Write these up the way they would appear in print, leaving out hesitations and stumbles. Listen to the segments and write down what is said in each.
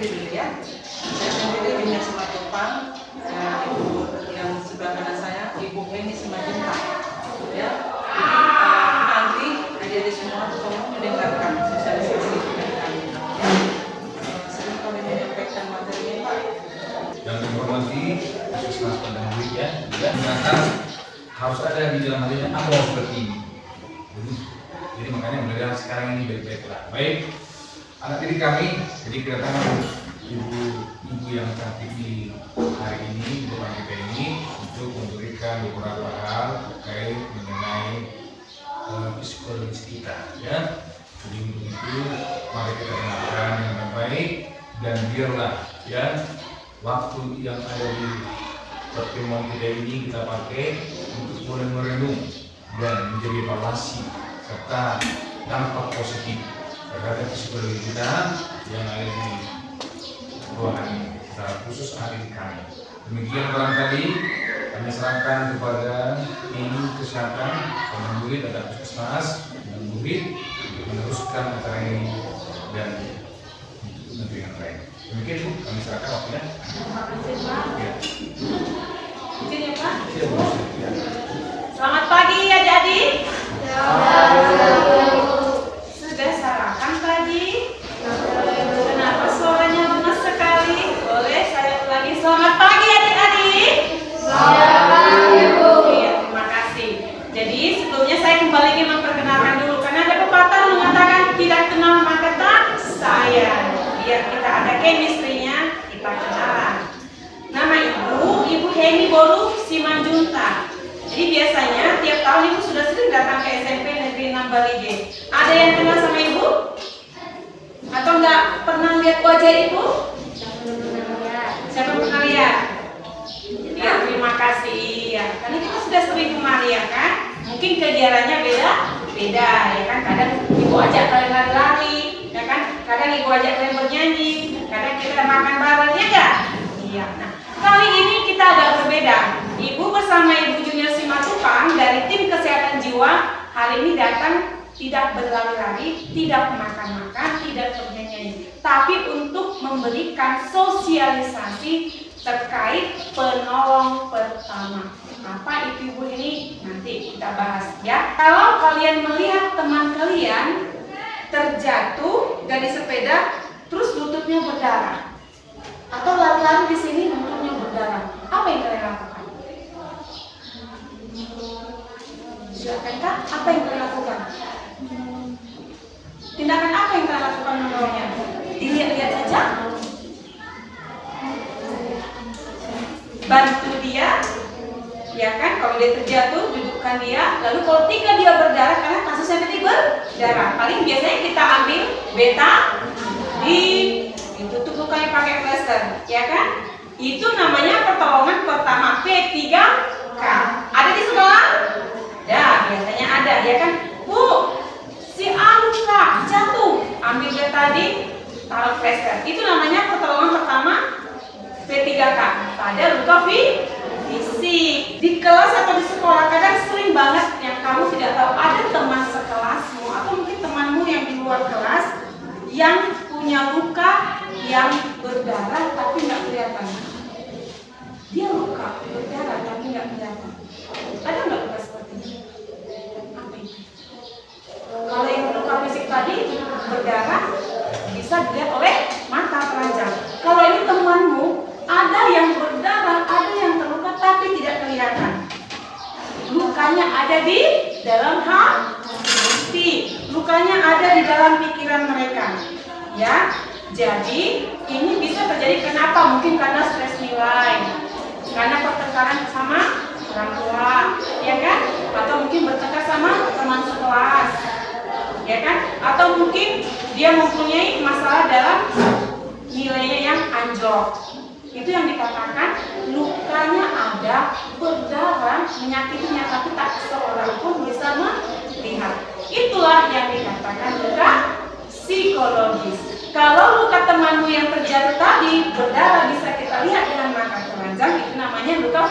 sendiri dulu ya. Saya sendiri Dinda Simatupang, ibu yang sebelah kanan saya, Ibu Heni Simatupang. Ya, jadi nanti adik-adik semua tolong mendengarkan sosialisasi dari kami. Ya, sering kami menyampaikan materinya Pak. Yang informasi Puskesmas Padang Bui ya, juga ternyata harus ada di dalam hatinya amor seperti ini. Jadi makanya mudah-mudahan sekarang ini baik-baiklah. Baik, anak didik kami, jadi kedatangan ibu yang cantik di hari ini di depan kita ini untuk memberikan beberapa hal terkait mengenai psikologis kita ya. Jadi untuk itu mari kita dengarkan dengan baik dan biarlah ya waktu yang ada di pertemuan kita ini kita pakai untuk mulai merenung dan menjadi evaluasi serta dampak positif terhadap psikologi kita yang ada di ruangan ini, secara khusus adik kami. Demikian barangkali kami serahkan kepada tim kesehatan Padang Bui dan Puskesmas Padang Bui untuk meneruskan acara ini dan untuk nanti yang lain. Demikian Bu, kami serahkan waktunya. Terima kasih Pak. Ya. Izin ya Pak. Ya. Selamat pagi adik-adik. Sudah sarapan tadi? Kenapa suaranya lemas sekali? Boleh saya ulangi. Selamat pagi adik-adik. Selamat pagi Bu. Iya, terima kasih. Jadi sebelumnya saya kembali ingin memperkenalkan dulu karena ada pepatah mengatakan tidak kenal maka tak sayang. Biar kita ada chemistry-nya, kita kenalan. Nama Ibu Heni Boru Simanjunta. Jadi biasanya tiap tahun Ibu sudah sering datang ke SMP Negeri 6 Balige. Ada yang kenal sama Ibu? Atau nggak pernah lihat wajah Ibu? Siapa pernah lihat? Ya, terima kasih. Ya, karena kita sudah sering kemari ya kan? Mungkin kegiatannya beda ya kan? Kadang Ibu ajak kalian lari-lari, ya kan? Kadang Ibu ajak kalian bernyanyi, kadang kita makan bareng ya enggak? Iya. Nah, kali ini kita agak berbeda. Ibu bersama Ibu Junior Simatupang dari tim kesehatan jiwa hari ini datang tidak berlari-lari, tidak makan-makan, tidak bernyanyi, tapi untuk memberikan sosialisasi terkait penolong pertama. Apa itu Ibu ini? Nanti kita bahas ya. Kalau kalian melihat teman kalian terjatuh dari sepeda, terus lututnya berdarah, atau lari-lari di sini lututnya berdarah, apa yang kalian lakukan? Silakan Kak, apa yang kalian lakukan? Tindakan apa yang kalian lakukan menolongnya? Dilihat-lihat saja? Bantu dia, ya kan? Kalau dia terjatuh, dudukkan dia. Lalu kalau ketika dia berdarah, karena kasusnya tadi berdarah, paling biasanya kita ambil ditutup lukanya pakai plester, ya kan? Itu namanya pertolongan pertama P3K. Ada di sekolah? Ya, biasanya ada, ya kan? Bu, si Aluka jatuh, ambil dia tadi, taruh plester. Itu namanya pertolongan pertama P3K pada luka fisik. Di kelas atau di sekolah kadang sering banget yang kamu tidak tahu ada teman sekelasmu atau mungkin temanmu yang di luar kelas yang punya luka yang berdarah tapi nggak kelihatan. Dia luka berdarah tapi nggak kelihatan. Ada nggak luka seperti ini? Apa itu? Kalau yang luka fisik tadi berdarah bisa dilihat oleh mata telanjang. Kalau ini temanmu ada yang berdarah, ada yang terluka tapi tidak kelihatan. Lukanya ada di dalam hati, lukanya ada di dalam pikiran mereka. Ya, jadi ini bisa terjadi kenapa? Mungkin karena stres nilai, karena pertengkaran sama orang tua, ya kan? Atau mungkin bertengkar sama teman sekelas, ya kan? Atau mungkin dia mempunyai masalah dalam nilainya yang anjlok. Itu yang dikatakan lukanya ada, berdarah, menyakitinya tapi tak seorang pun bisa melihat. Itulah yang dikatakan luka psikologis. Kalau luka temanmu yang terjatuh tadi berdarah bisa kita lihat dengan mata telanjang, itu namanya luka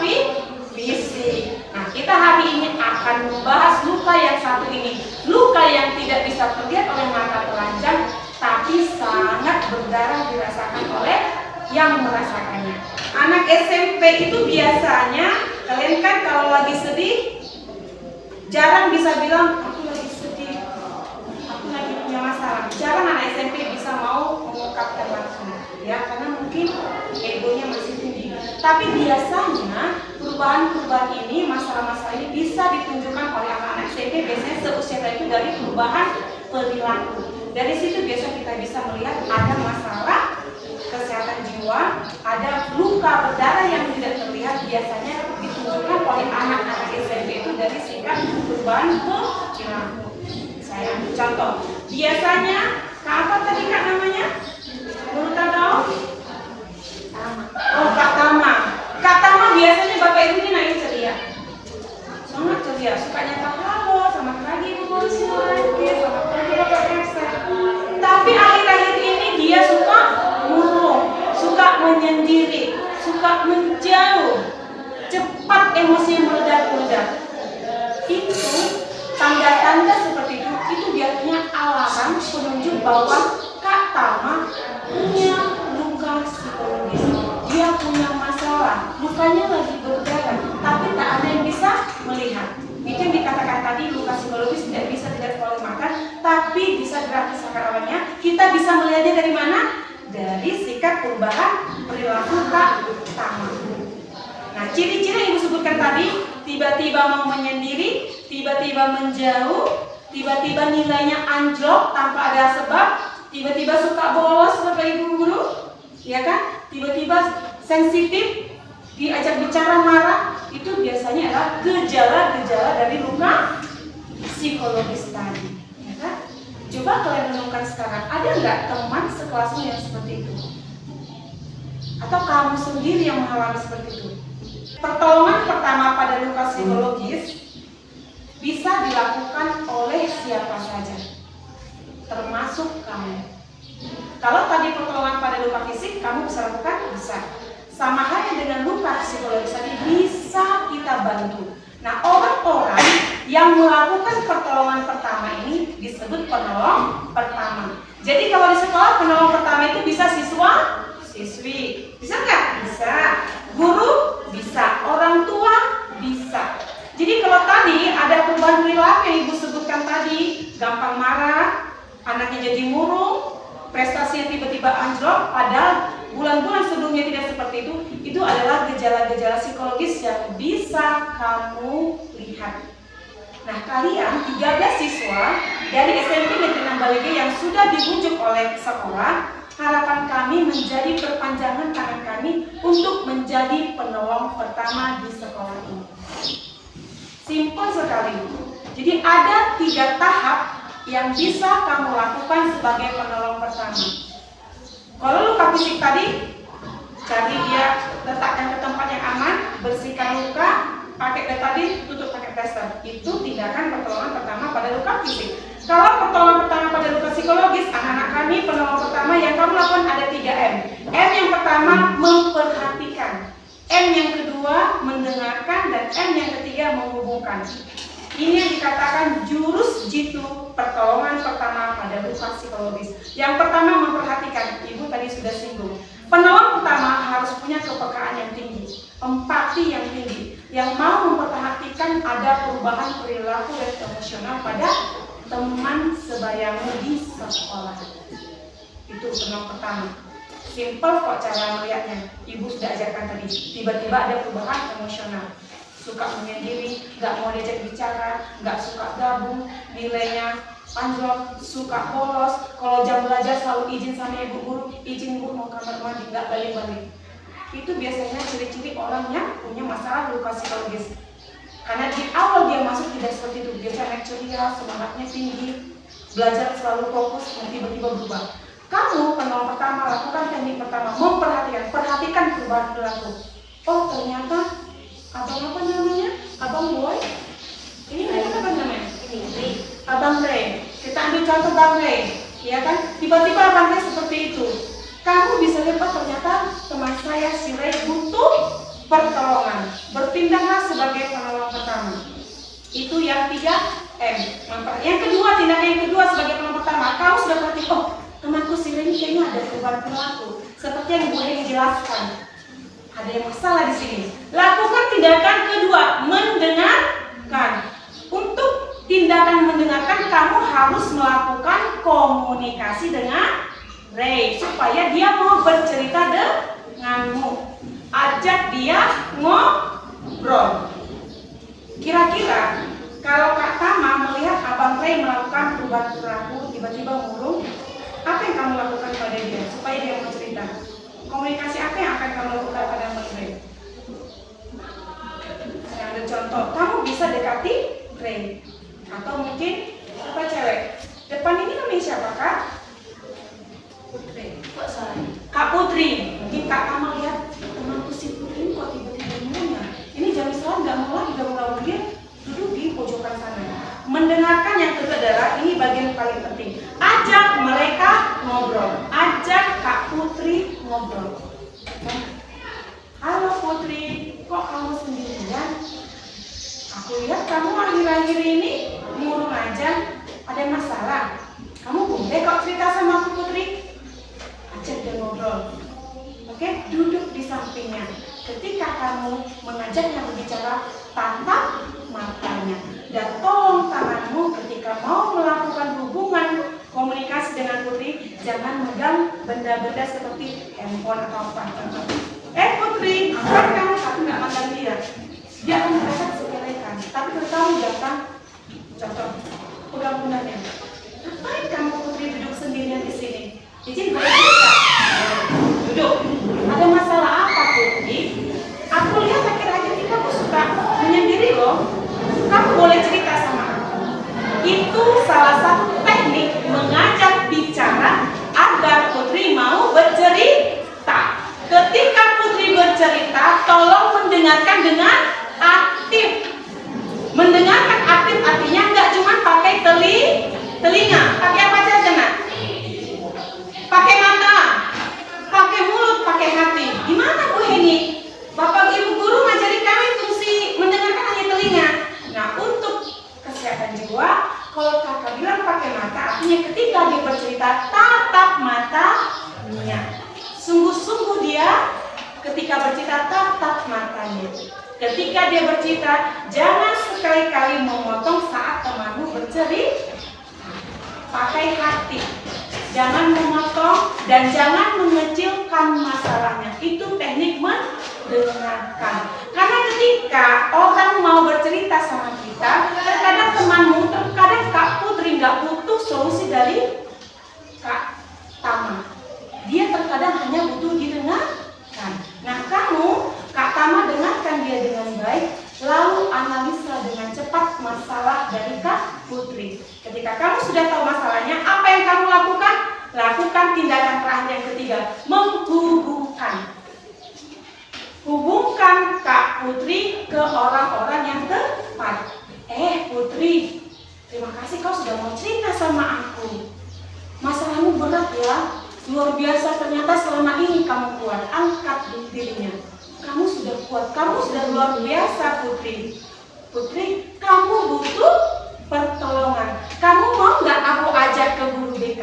fisik. Nah, kita hari ini akan membahas luka yang satu ini, luka yang tidak bisa terlihat oleh mata telanjang, tapi tapi sangat berdarah dirasakan oleh yang merasakannya. Anak SMP itu biasanya, kalian kan kalau lagi sedih jarang bisa bilang aku lagi sedih, aku lagi punya masalah. Jarang anak SMP bisa mau mengungkapkan langsung, ya, karena mungkin egonya masih tinggi. Tapi biasanya perubahan-perubahan ini, masalah-masalah ini bisa ditunjukkan oleh anak-anak SMP biasanya seusia itu dari perubahan perilaku. Dari situ biasa kita bisa melihat ada masalah kesehatan jiwa, ada luka berdarah yang tidak terlihat, biasanya ditunjukkan oleh anak-anak SMP itu dari sikap perubahan perilaku. Saya ambil contoh, biasanya apa tadi Kak namanya? Menurut tahu? Oh, Kak Tama. Kak Tama biasanya Bapak Ibu ini nangis ceria. Sangat ceria, sukanya Kak halo, selamat pagi Ibu Guru Silaki, selamat pagi Bapak Reksa. Tapi akhir-akhir ini dia suka murung, suka menyendiri, suka menjauh, cepat emosi meledak-ledak. Itu tanda-tanda seperti itu biasanya alarm penunjuk bahwa Kak Tama punya luka psikologis. Dia punya masalah, lukanya lagi berdarah, tapi tak ada yang bisa melihat. Itu yang dikatakan tadi, luka psikologis tidak bisa dilihat oleh mata, tapi bisa dirasakan olehnya. Kita bisa melihatnya dari mana? Dari sikap perubahan perilaku Kak Tama. Nah, ciri-ciri yang Ibu sebutkan tadi, tiba-tiba mau menyendiri, tiba-tiba menjauh, tiba-tiba nilainya anjlok tanpa ada sebab, tiba-tiba suka bolos Bapak Ibu Guru, ya kan? Tiba-tiba sensitif, diajak bicara marah, itu biasanya adalah gejala-gejala dari luka psikologis tadi, ya kan? Coba kalian renungkan sekarang, ada nggak teman sekelasmu yang seperti itu? Atau kamu sendiri yang mengalami seperti itu? Pertolongan pertama pada luka psikologis bisa dilakukan oleh siapa saja, termasuk kamu. Kalau tadi pertolongan pada luka fisik, kamu bisa lakukan? Bisa. Sama halnya dengan luka psikologis tadi, bisa kita bantu. Nah, orang-orang yang melakukan pertolongan pertama ini disebut penolong pertama. Jadi kalau di sekolah penolong pertama itu bisa siswa, siswi. Bisa nggak? Bisa. Guru? Bisa. Orang tua? Bisa. Jadi kalau tadi ada perubahan perilaku yang Ibu sebutkan tadi, gampang marah, anaknya jadi murung, prestasinya tiba-tiba anjlok, padahal bulan-bulan sebelumnya tidak seperti itu adalah gejala-gejala psikologis yang bisa kamu lihat. Nah, kalian 13 siswa dari SMP Negeri 6 Balige yang sudah dibujuk oleh sekolah, harapan kami menjadi perpanjangan tangan kami untuk menjadi penolong pertama di sekolah ini. Simpel sekali. Jadi ada 3 tahap yang bisa kamu lakukan sebagai penolong pertama. Kalau luka fisik tadi, cari dia, letakkan ke tempat yang aman, bersihkan luka, pakai tadi, tutup pakai plester. Itu tindakan pertolongan pertama pada luka fisik. Kalau pertolongan pertama pada luka psikologis, anak-anak kami penolong pertama yang kamu lakukan ada 3M. M yang pertama memperhatikan, M yang kedua mendengarkan, dan M yang ketiga menghubungkan. Ini yang dikatakan jurus jitu pertolongan pertama pada luka psikologis. Yang pertama memperhatikan, Ibu tadi sudah singgung. Penolong pertama harus punya kepekaan yang tinggi, empati yang tinggi, yang mau memperhatikan ada perubahan perilaku dan emosional pada teman sebayamu di sekolah. Itu penolong pertama. Simple kok cara melihatnya. Ibu sudah ajarkan tadi. Tiba-tiba ada perubahan emosional. Suka menyendiri, nggak mau diajak bicara, nggak suka gabung, nilainya anjlok, suka bolos. Kalau jam belajar selalu izin sama ibu guru, izin bu mau kamar mandi, nggak balik-balik. Itu biasanya ciri-ciri orang yang punya masalah luka psikologis. Karena di awal dia masuk tidak seperti itu, biasanya naik ceria, semangatnya tinggi, belajar selalu fokus, dan tiba-tiba berubah. Kamu penolong pertama lakukan teknik pertama, perhatikan perubahan perilaku. Oh ternyata abang apa namanya? Abang Boy? Ini apa namanya? Ini Abang Ray. Kita ambil contoh Bang Ray, ya kan? Tiba-tiba Abang Ray seperti itu. Kamu bisa lihat ternyata teman saya si Ray butuh pertolongan. Bertindaklah sebagai penolong pertama. Itu yang 3M. Yang kedua, tindakan yang kedua sebagai penolong pertama. Kamu sudah perhatikan, oh temanku ini kayaknya ada perubahan perilaku. Seperti yang Bu Heni jelaskan. Ada yang masalah di sini. Lakukan tindakan kedua, mendengarkan. Untuk tindakan mendengarkan, kamu harus melakukan komunikasi dengan Ray supaya dia mau bercerita denganmu. Ajak dia ngobrol. Kira-kira kalau Kak Tama melihat Abang Ray melakukan perubahan perilaku, tiba-tiba murung, apa yang kamu lakukan pada dia supaya dia mau cerita? Komunikasi apa yang akan kamu lakukan pada Abang Ray? Saya ambil contoh, kamu bisa dekati Ray, atau mungkin apa cewek? Depan ini namanya siapa Kak? Putri. Kok salah? Kak Putri. Mungkin Kak Tama lihat temanku si Putri ini kok tiba-tiba murung ya? Ini jam istirahat nggak mau lagi gabung-gabung, dia duduk di pojokan sana. Mendengarkan yang kedua adalah ini bagian paling penting. Ajak mereka ngobrol. Ajak Kak Putri ngobrol. Halo Putri, kok kamu sendirian? Aku lihat kamu akhir-akhir ini murung aja. Ada masalah? Kamu boleh kok cerita sama aku Putri? Ajak dia ngobrol. Oke, duduk di sampingnya. Ketika kamu mengajaknya berbicara, tatap matanya dan tolong tanganmu ketika mau melakukan hubungan komunikasi dengan Putri, jangan megang benda-benda seperti handphone atau apa. Putri, apa kamu tapi nggak makan dia? Dia akan merasa sepelekan, tapi kalau datang, contoh, pegang pundaknya. Ngapain kamu Putri duduk sendirian di sini? Izin boleh cerita? Duduk. Ada masalah apa Putri? Aku lihat akhir-akhir ini kamu suka menyendiri loh. Kamu boleh cerita sama aku. Itu salah satu teknik mengajak bicara agar Putri mau bercerita. Ketika Putri bercerita, tolong mendengarkan dengan aktif. Mendengarkan aktif artinya nggak cuma pakai telinga. Pakai apa saja nak? Pakai mata, pakai mulut, pakai hati. Gimana Bu Heni? Bapak Ibu guru ngajari kami fungsi mendengarkan hanya telinga. Nah, untuk kesehatan jiwa, kalau kakak bilang pakai mata, artinya ketika dia bercerita, tatap matanya. Sungguh-sungguh dia ketika bercerita, tatap matanya. Ketika dia bercerita, jangan sekali-kali memotong saat temanmu bercerita. Pakai hati. Jangan memotong dan jangan mengecilkan masalahnya. Itu teknik mendengarkan. Karena ketika orang mau bercerita sama kita, terkadang temanmu, terkadang Kak Putri nggak butuh solusi dari Kak Tama. Dia terkadang hanya butuh didengarkan. Nah kamu, Kak Tama, dengarkan dia dengan baik, lalu analisa dengan cepat masalah dari Kak Putri. Ketika kamu sudah tahu masalahnya, apa yang kamu lakukan? Lakukan tindakan terakhir yang ketiga, menghubungkan. Hubungkan Kak Putri ke orang-orang yang tepat. Putri, terima kasih kau sudah mau cerita sama aku. Masalahmu berat ya, luar biasa, ternyata selama ini kamu kuat. Angkat dirinya. Kamu sudah kuat, kamu sudah luar biasa Putri. Putri, kamu butuh pertolongan. Kamu mau nggak aku ajak ke guru BK?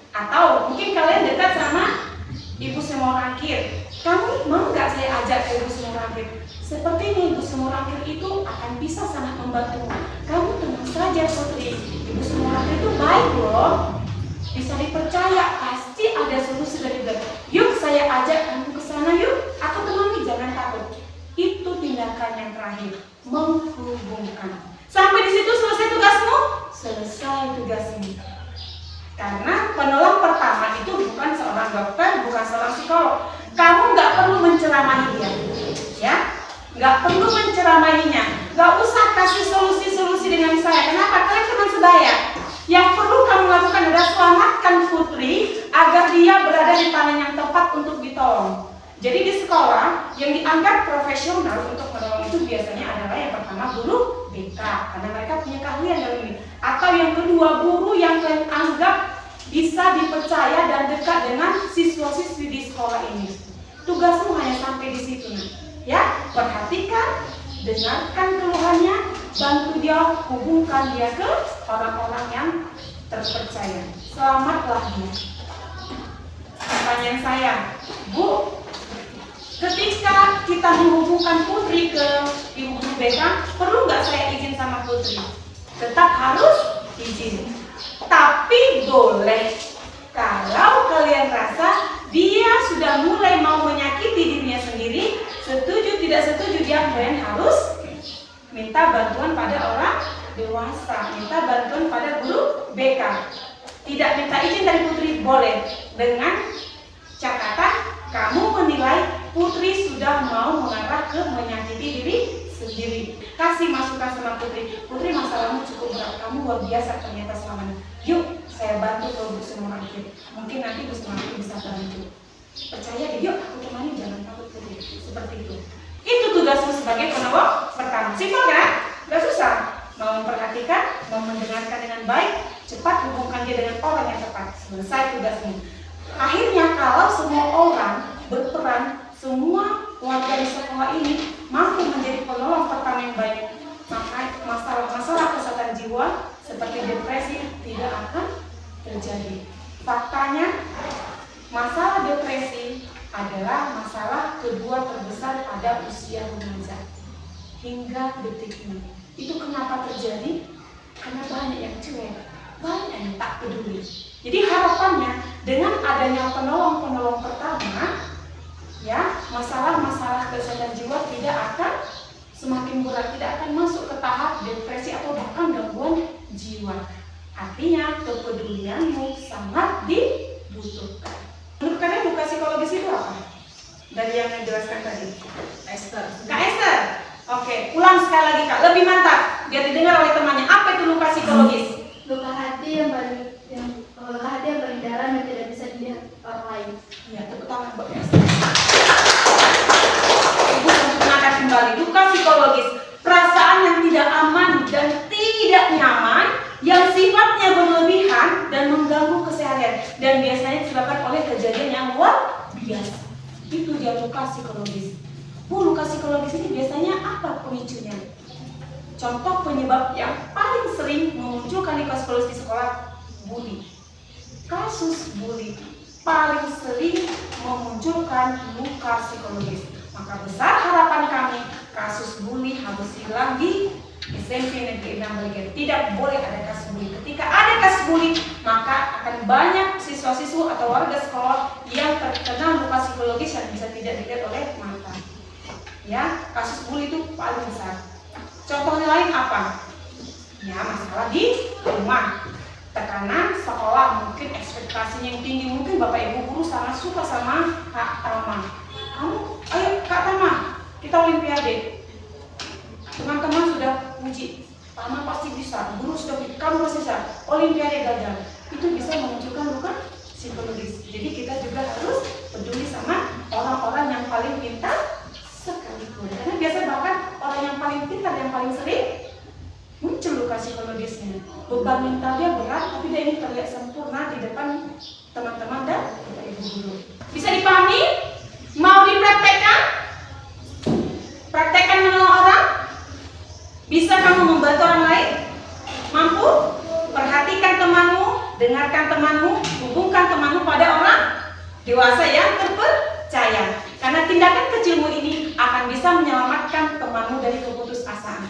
Atau mungkin kalian dekat sama Ibu Semorangkir. Kamu mau nggak saya ajak ke Ibu Semorangkir? Seperti ini, Ibu Semorangkir itu akan bisa sangat membantu. Kamu tenang saja Putri. Ibu Semorangkir itu baik loh. Bisa dipercaya, pasti ada solusi dari dia. Yuk saya ajak kamu ke sana yuk. Aku temani, jangan takut. Itu tindakan yang terakhir, menghubungkan. Sampai di situ selesai tugasmu? Selesai tugasmu. Karena penolong pertama itu bukan seorang dokter, bukan seorang psikolog. Kamu nggak perlu menceramahi dia, ya? Nggak perlu menceramahinya. Nggak usah kasih solusi-solusi dengan saya. Kenapa? Kalian cuma sebaya. Yang perlu kamu lakukan adalah selamatkan Putri agar dia berada di tangan yang tepat untuk ditolong. Jadi di sekolah yang dianggap profesional untuk menolong itu biasanya adalah yang pertama guru BK karena mereka punya keahlian dalam ini. Atau yang kedua guru yang kalian anggap bisa dipercaya dan dekat dengan siswa-siswi di sekolah ini. Tugasmu hanya sampai di situ, ya. Perhatikan, dengarkan keluhannya, bantu dia, hubungkan dia ke orang-orang yang terpercaya. Selamatlah dia. pertanyaan saya, Bu, ketika kita menghubungkan Putri ke Ibu Guru BK, perlu nggak saya izin sama Putri? Tetap harus izin. Tapi boleh kalau kalian rasa dia sudah mulai mau menyakiti dirinya sendiri, setuju tidak setuju, kalian harus minta bantuan pada orang dewasa, minta bantuan pada guru BK. Tidak minta izin dari Putri boleh, dengan catatan kamu menilai Putri sudah mau mengarah ke menyakiti diri sendiri. Kasih masukan sama Putri, Putri masalahmu cukup berat, kamu luar biasa ternyata selama ini. Yuk saya bantu kalau Bu Sumarti, mungkin nanti Bu Sumarti bisa bantu. Percaya deh, yuk aku temani, jangan takut Putri. Seperti itu. Itu tugasmu sebagai penolong pertama. Simpel kan? Gak susah. Mau memperhatikan, mau mendengarkan dengan baik, cepat hubungkan dia dengan orang yang tepat. Selesai tugasmu. Akhirnya kalau semua orang berperan, semua warga di sekolah ini mampu menjadi penolong pertama yang baik, maka masalah-masalah kesehatan jiwa seperti depresi tidak akan terjadi. Faktanya, masalah depresi adalah masalah kedua terbesar pada usia remaja hingga detik ini. Itu kenapa terjadi? Karena banyak yang cuek, banyak yang tak peduli. Jadi harapannya dengan adanya penolong-penolong pertama, ya, masalah-masalah kesehatan jiwa tidak akan semakin berat, tidak akan masuk ke tahap depresi atau bahkan gangguan jiwa. Artinya kepedulianmu sangat dibutuhkan. Menurut kalian buka psikologis itu apa? Dari yang dijelaskan tadi, Esther. Kak Esther. Oke, ulang sekali lagi Kak, lebih mantap biar didengar oleh temannya. Apa itu luka psikologis? Luka hati yang paling dalam yang tidak bisa dilihat orang lain. Ya, tepuk tangan buat Esther. Ibu mengatakan kembali, luka psikologis, perasaan yang tidak aman dan tidak nyaman, yang sifatnya berlebihan dan mengganggu keseharian, dan biasanya disebabkan oleh kejadian yang luar biasa. Itu dia luka psikologis. Bu, luka psikologis ini biasanya apa pemicunya? Contoh penyebab yang paling sering memunculkan luka psikologis di sekolah, bully. Kasus bully paling sering memunculkan luka psikologis. Maka besar harapan kami, kasus bully harus hilang di SMP Negeri 6 Baligen. Tidak boleh ada kasus bully. Ketika ada kasus bully, maka akan banyak siswa-siswa atau warga sekolah yang terkena luka psikologis yang bisa tidak dilihat oleh mata. Ya, kasus bully itu paling besar. Contohnya lain apa? Ya, masalah di rumah, tekanan sekolah, mungkin ekspektasinya yang tinggi, mungkin Bapak Ibu guru sangat suka sama Kak Tama. Kamu, ayo Kak Tama, kita olimpiade. Teman-teman sudah puji, Tama pasti bisa, guru sudah puji, kamu pasti bisa, olimpiade gagal. Itu bisa memunculkan luka psikologis. Jadi kita juga harus peduli sama orang-orang yang paling pintar sekalipun. Karena biasanya bahkan orang yang paling pintar, yang paling sering muncul luka psikologisnya. Beban mental dia berat, tapi dia ini terlihat sempurna di depan teman-teman dan ibu guru. Bisa dipahami? Mau dipraktekkan? Praktekkan menolong orang? Bisa kamu membantu orang lain? Mampu? Perhatikan temanmu, dengarkan temanmu, hubungkan temanmu pada orang dewasa yang terpercaya. Karena tindakan kecilmu ini akan bisa menyelamatkan temanmu dari keputusasaan.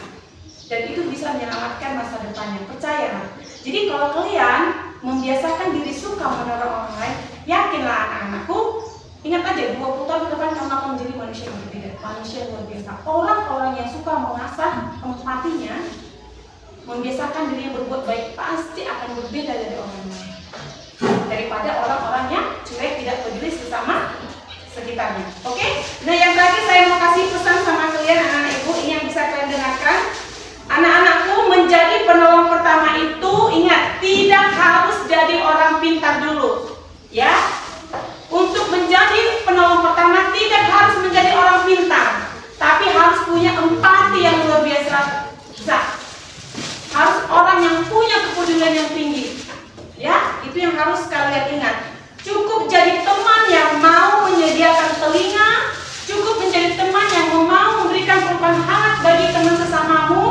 Dan itu bisa menyelamatkan masa depannya, percayalah. Jadi kalau kalian membiasakan diri suka menolong orang lain, yakinlah anak-anakku, ingat aja 20 tahun ke depan kamu akan menjadi manusia yang berbeda, manusia yang luar biasa. Orang-orang yang suka mengasah empatinya, membiasakan dirinya berbuat baik, pasti akan berbeda dari orang lain. Daripada orang-orang yang cuek, tidak peduli sesama sekitarnya. Oke? Nah, yang terakhir saya mau kasih pesan sama kalian anak-anak ibu, ini yang bisa kalian dengarkan. Anak-anakku, menjadi penolong pertama itu, ingat, tidak harus jadi orang pintar dulu. Ya, untuk menjadi penolong pertama tidak harus menjadi orang pintar, tapi harus punya empati yang luar biasa. Harus orang yang punya kepedulian yang tinggi. Ya, itu yang harus kalian ingat. Cukup jadi teman yang mau menyediakan telinga, cukup menjadi teman yang mau memberikan pelukan hangat bagi teman sesamamu,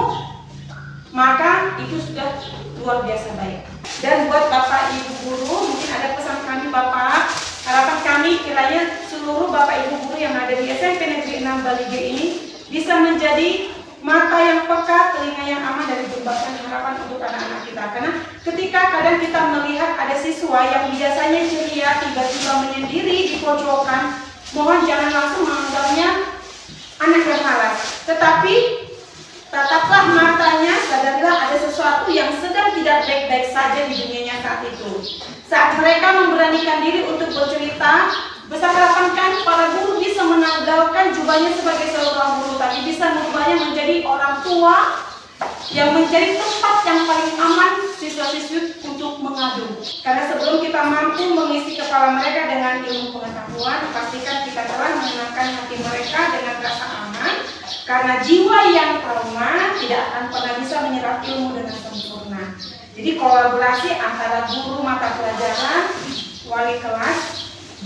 maka itu sudah luar biasa baik. Dan buat Bapak Ibu guru, mungkin ada pesan kami Bapak, seluruh Bapak Ibu guru yang ada di SMP Negeri 6 Balige ini bisa menjadi mata yang peka, telinga yang aman dari jembatan harapan untuk anak-anak kita. Karena ketika kadang kita melihat ada siswa yang biasanya ceria tiba-tiba menyendiri di pojokan, mohon jangan langsung menganggapnya anak yang malas. Tetapi tataplah matanya, sadarilah ada sesuatu yang sedang tidak baik-baik saja di dunianya saat itu. Saat mereka memberanikan diri untuk bercerita, besar harapan kami para guru bisa menanggalkan jubahnya sebagai seorang guru, tapi bisa mengubahnya menjadi orang tua yang menjadi tempat yang paling aman siswa-siswi untuk mengadu. Karena sebelum kita mampu mengisi kepala mereka dengan ilmu pengetahuan, pastikan kita telah menenangkan hati mereka dengan rasa aman. Karena jiwa yang trauma tidak akan pernah bisa menyerap ilmu dengan sempurna. Jadi kolaborasi antara guru mata pelajaran, wali kelas,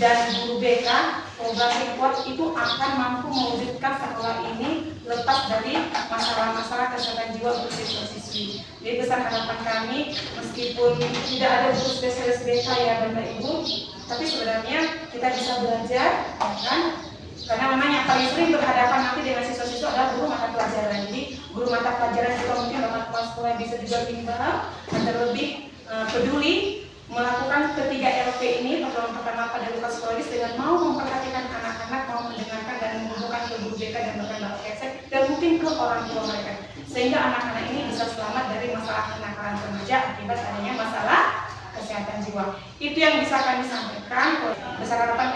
dan guru BK, kolaborasi kuat itu akan mampu mewujudkan sekolah ini lepas dari masalah-masalah kesehatan jiwa untuk siswa-siswi. Jadi besar harapan kami, meskipun tidak ada guru spesialis BK ya Bapak Ibu, tapi sebenarnya kita bisa belajar, ya kan? Karena memang yang paling sering berhadapan nanti dengan siswa-siswa adalah guru mata pelajaran. Jadi guru mata pelajaran juga mungkin Bapak Kepala Sekolah bisa juga bimbang dan terlebih peduli melakukan ketiga LP ini, pertolongan pertama pada luka psikologis, dengan mau memperhatikan anak-anak, mau mendengarkan dan menghubungkan ke guru BK dan bahkan Bapak Kepsek dan mungkin ke orang tua mereka, sehingga anak-anak ini bisa selamat dari masalah kenakalan remaja akibat adanya masalah kesehatan jiwa. Itu yang bisa kami sampaikan. Besar harapan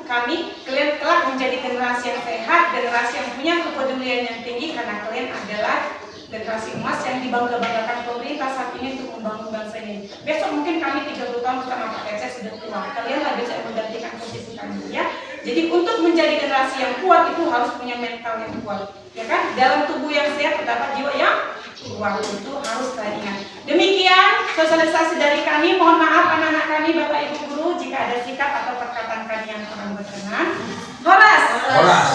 kami kalian kelak menjadi generasi yang sehat, generasi yang punya kepedulian yang tinggi, karena kalian adalah generasi emas yang dibangga-banggakan pemerintah saat ini untuk membangun bangsa ini. Besok mungkin kami 30 tahun bersama Pak Kepsek sudah tua, kalian lah bisa menggantikan posisi kami ya. Jadi untuk menjadi generasi yang kuat itu harus punya mental yang kuat, ya kan? Dalam tubuh yang sehat terdapat jiwa yang kuat, itu harus kalian ingat. Demikian sosialisasi dari kami. Mohon maaf anak-anak kami, Bapak Ibu guru, jika ada sikap atau perkataan kami yang kurang berkenan. Horas. Horas.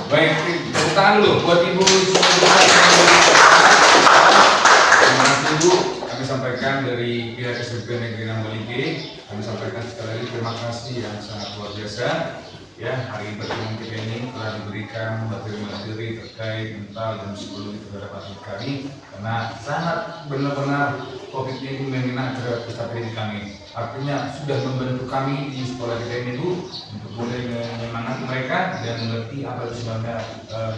Baik, tepuk tangan dulu buat Ibu. Terima kasih Ibu. Kami sampaikan dari pihak SMP Negeri 6 Balige. Kami sampaikan sekali lagi terima kasih yang sangat luar biasa. Ya, hari pertemuan kita ini telah diberikan materi-materi terkait mental dan psikologi terhadap atlet kami, karena sangat benar-benar COVID ini mengenai terhadap peserta didik kami. Artinya sudah membantu kami di sekolah kita ini Bu untuk mulai menyemangati mereka dan mengerti apa itu sebenarnya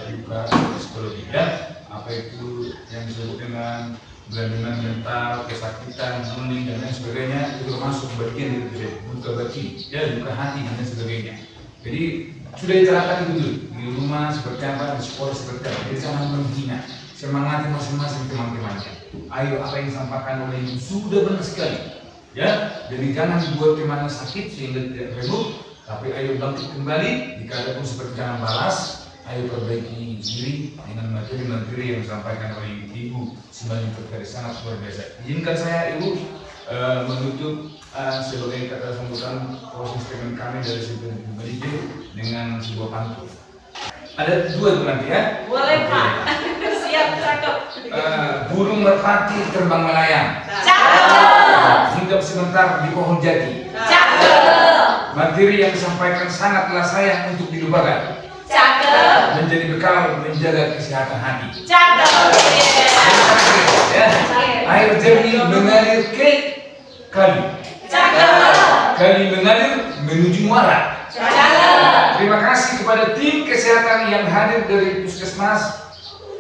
juga psikologi ya, apa itu yang disebut dengan gangguan mental, kesakitan, bullying dan lain sebagainya, itu termasuk bagian dari buka baki, ya buka hati dan lain sebagainya. Jadi sudah diterapkan itu di rumah seperti apa, di sekolah seperti apa. Jadi jangan menghina, semangati masing-masing teman-temannya. Ayo apa yang disampaikan oleh Ibu sudah benar sekali, ya. Jadi jangan dibuat temannya sakit sehingga tidak remuk, tapi ayo bangkit kembali. Jika ada pun seperti jangan balas, ayo perbaiki diri dengan materi-materi yang disampaikan oleh Ibu. Semuanya terkait sangat luar biasa. Izinkan saya Ibu menutup sebagai kata sambutan proses treatment kami dari SMP Balige dengan sebuah pantun. Ada dua itu nanti ya? Boleh Pak. Siap, cakep. Burung merpati terbang melayang. Cakep. Hinggap sebentar di pohon jati. Cakep. Materi yang disampaikan sangatlah sayang untuk dilupakan. Cakep. Menjadi bekal menjaga kesehatan hati. Cakep. Ya. Air jernih mengalir ke kali. Cakep. Kali mengalir menuju muara. Cakep. Terima kasih kepada tim kesehatan yang hadir dari Puskesmas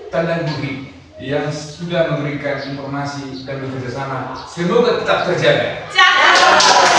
Tandang Bukit yang sudah memberikan informasi dan bekerjasama. Semoga tetap terjaga. Cakep.